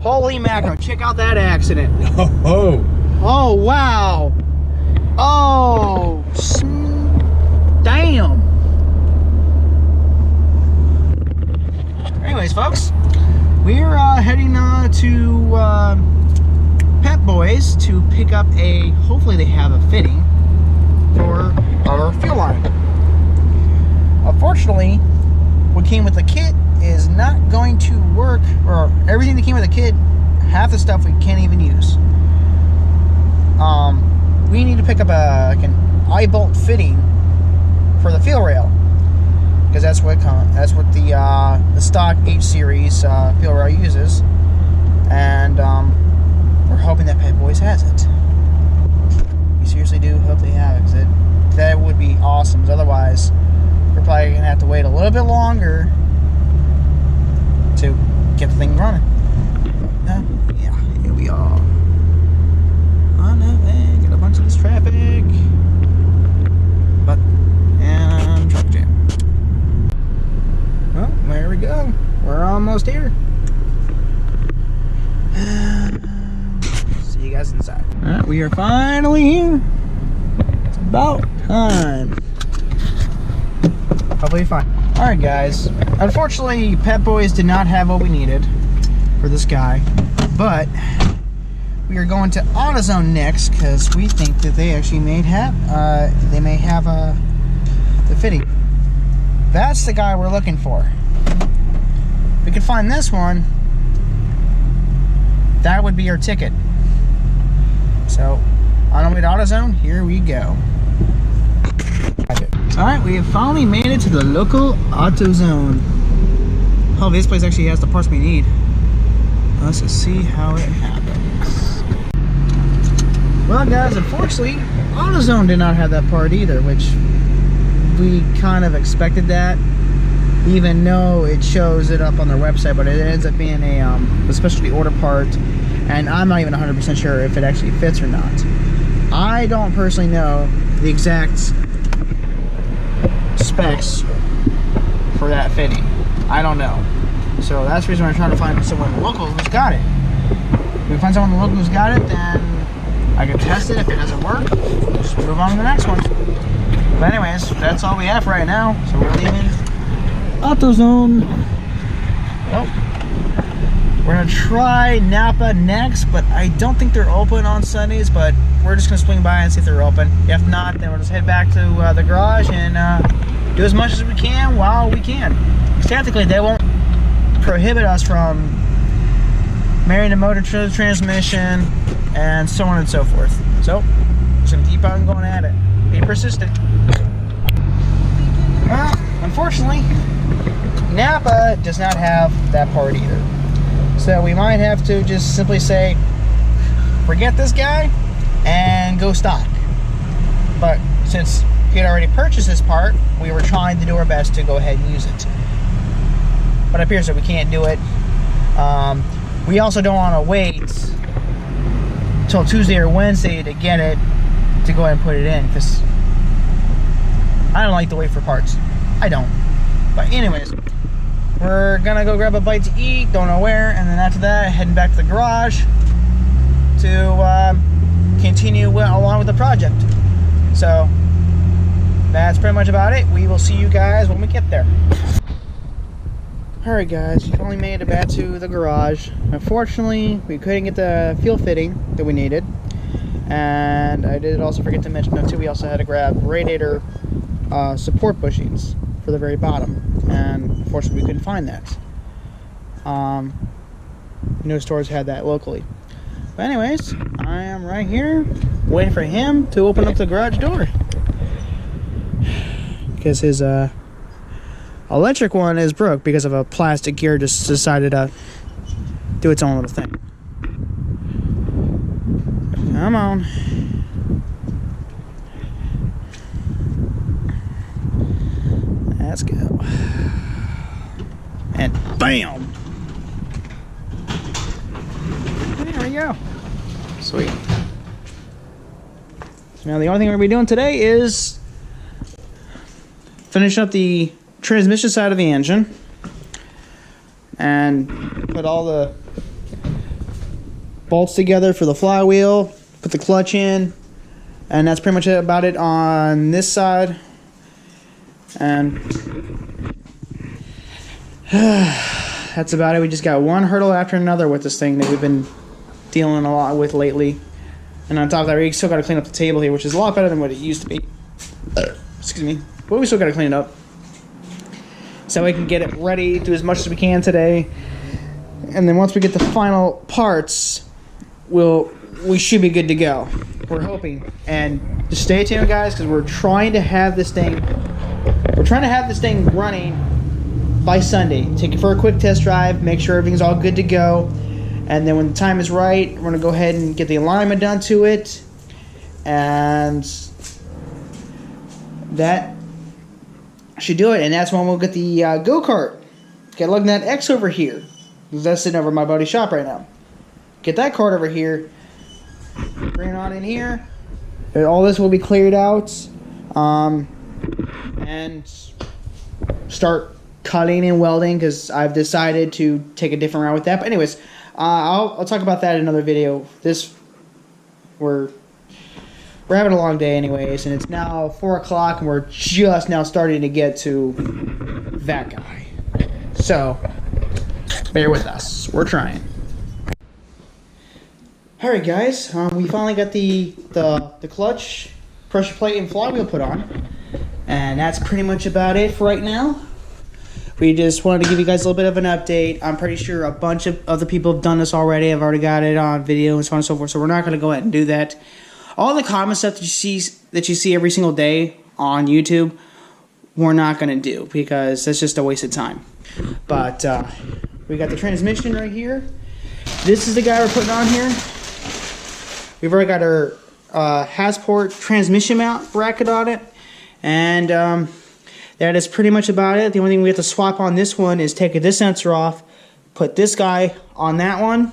Holy mackerel, check out that accident. Oh, Oh, wow. Oh, damn. Anyways, folks, we're heading to Pep Boys to pick up hopefully they have a fitting for our fuel line. Unfortunately, what came with the kit is not going to work, or everything that came with the kit, half the stuff we can't even use. We need to pick up like an eye-bolt fitting for the fuel rail, because that's what the stock H series fuel rail uses, and we're hoping that Pep Boys has it. We seriously do hope they have it, because that would be awesome. Because otherwise, we're probably gonna have to wait a little bit longer to get the thing running. Yeah, here we are. On the way, get a bunch of this traffic. And traffic jam. Well, there we go. We're almost here. See you guys inside. Alright, we are finally here. It's about time. Hopefully fine. Alright guys, unfortunately Pep Boys did not have what we needed for this guy, but we are going to AutoZone next because we think that they actually may have the fitting. That's the guy we're looking for. If we can find this one, that would be our ticket. So, on our way to AutoZone, here we go. Alright, we have finally made it to the local AutoZone. Oh, this place actually has the parts we need. Let's just see how it happens. Well guys, unfortunately, AutoZone did not have that part either, which we kind of expected that, even though it shows it up on their website, but it ends up being a specialty order part, and I'm not even 100% sure if it actually fits or not. I don't personally know the exact specs for that fitting. I don't know. So that's the reason I'm trying to find someone local who's got it. If we find someone local who's got it, then I can test it. If it doesn't work, just move on to the next one. But anyways, that's all we have for right now. So we're leaving AutoZone. Oh, we're gonna try Napa next, but I don't think they're open on Sundays. But we're just gonna swing by and see if they're open. If not, then we'll just head back to the garage and do as much as we can while we can. Technically, they won't prohibit us from marrying the motor to the transmission and so on and so forth. So, just gonna keep on going at it. Be persistent. Well, unfortunately, Napa does not have that part either. So we might have to just simply say, forget this guy and go stock. But since he had already purchased this part, we were trying to do our best to go ahead and use it. But it appears that we can't do it. We also don't want to wait till Tuesday or Wednesday to get it, to go ahead and put it in, because I don't like to wait for parts. I don't. But anyways, we're gonna go grab a bite to eat, don't know where, and then after that, heading back to the garage to continue along with the project. So that's pretty much about it. We will see you guys when we get there. Alright guys, we only made it back to the garage. Unfortunately, we couldn't get the fuel fitting that we needed. And I did also forget to mention that too, we also had to grab radiator support bushings for the very bottom. And unfortunately we couldn't find that. No stores had that locally. But anyways, I am right here waiting for him to open up the garage door. Because his electric one is broke because of a plastic gear just decided to do its own little thing. Come on. Let's go. And bam! There we go. Sweet. So now the only thing we're going to be doing today is finish up the transmission side of the engine and put all the bolts together for the flywheel, put the clutch in, and that's pretty much about it on this side. And that's about it. We just got one hurdle after another with this thing that we've been dealing a lot with lately. And on top of that, we still got to clean up the table here, which is a lot better than what it used to be. Excuse me. But we still got to clean it up, so we can get it ready, do as much as we can today. And then once we get the final parts, we should be good to go. We're hoping. And just stay tuned, guys, because we're trying to have this thing running by Sunday. Take it for a quick test drive, make sure everything's all good to go. And then when the time is right, we're going to go ahead and get the alignment done to it. And that should do it. And that's when we'll get the go-kart. Get lugging that X over here. That's sitting over my buddy's shop right now. Get that cart over here. Bring it on in here. All this will be cleared out. And start cutting and welding, because I've decided to take a different route with that. But anyways, I'll talk about that in another video. We're having a long day anyways, and it's now 4 o'clock, and we're just now starting to get to that guy. So bear with us. We're trying. All right, guys. We finally got the clutch, pressure plate, and flywheel put on, and that's pretty much about it for right now. We just wanted to give you guys a little bit of an update. I'm pretty sure a bunch of other people have done this already. I've already got it on video and so on and so forth. So we're not going to go ahead and do that. All the common stuff that you see every single day on YouTube, we're not going to do, because that's just a waste of time. But we got the transmission right here. This is the guy we're putting on here. We've already got our Hasport transmission mount bracket on it, and that is pretty much about it. The only thing we have to swap on this one is take this sensor off, put this guy on that one,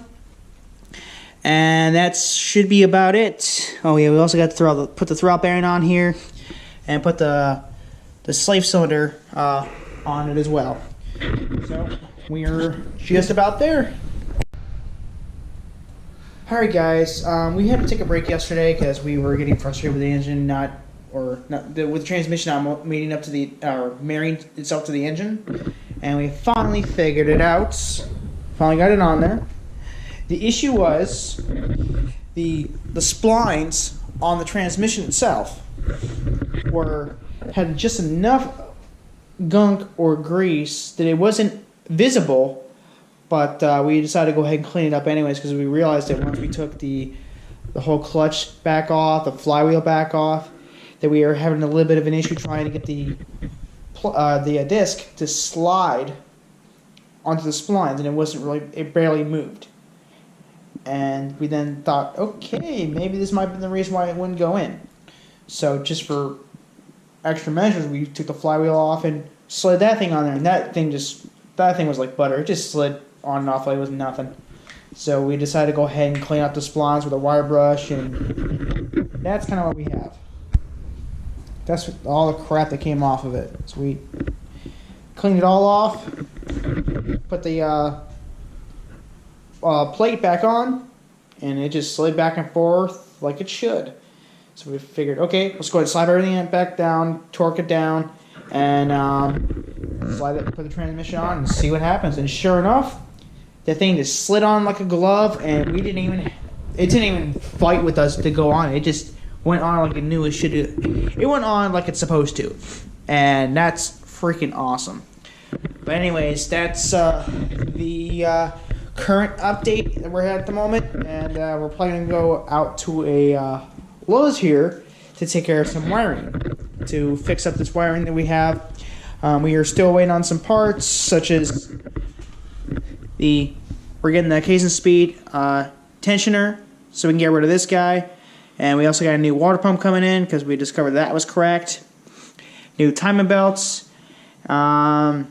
and that should be about it. Oh yeah, we also got to put the throwout bearing on here, and put the slave cylinder on it as well. So we are just about there. Alright guys, we had to take a break yesterday because we were getting frustrated with the engine with the transmission not meeting up to marrying itself to the engine, and we finally figured it out. Finally got it on there. The issue was the splines on the transmission itself had just enough gunk or grease that it wasn't visible, but we decided to go ahead and clean it up anyways, because we realized that once we took the whole clutch back off, the flywheel back off, that we were having a little bit of an issue trying to get the disc to slide onto the splines, and it barely moved. And we then thought, okay, maybe this might have been the reason why it wouldn't go in. So just for extra measures, we took the flywheel off and slid that thing on there, and that thing was like butter. It just slid on and off like it was nothing. So we decided to go ahead and clean out the splines with a wire brush, and that's kind of what we have. That's all the crap that came off of it. So we cleaned it all off, put the plate back on, and it just slid back and forth like it should. So we figured, okay, let's go ahead and slide everything back down, torque it down, and put the transmission on and see what happens. And sure enough, the thing just slid on like a glove, and it didn't even fight with us to go on. It just went on like it knew it should. It went on like it's supposed to, and that's freaking awesome. But anyways, that's the current update that we're at the moment, and we're planning to go out to a Lowe's here to take care of some wiring, to fix up this wiring that we have. We are still waiting on some parts, such as we're getting the case and speed tensioner, so we can get rid of this guy. And we also got a new water pump coming in, because we discovered that was cracked. New timing belts. And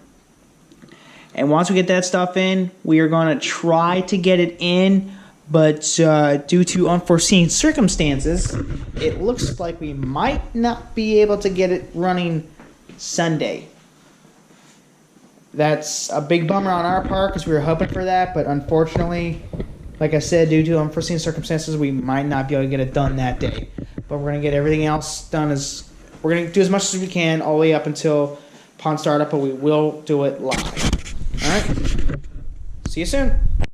once we get that stuff in, we are going to try to get it in, but due to unforeseen circumstances, it looks like we might not be able to get it running Sunday. That's a big bummer on our part, because we were hoping for that, but unfortunately, Like I said, due to unforeseen circumstances, we might not be able to get it done that day. But we're going to get everything else done. We're going to do as much as we can all the way up until pond startup, but we will do it live. All right? See you soon.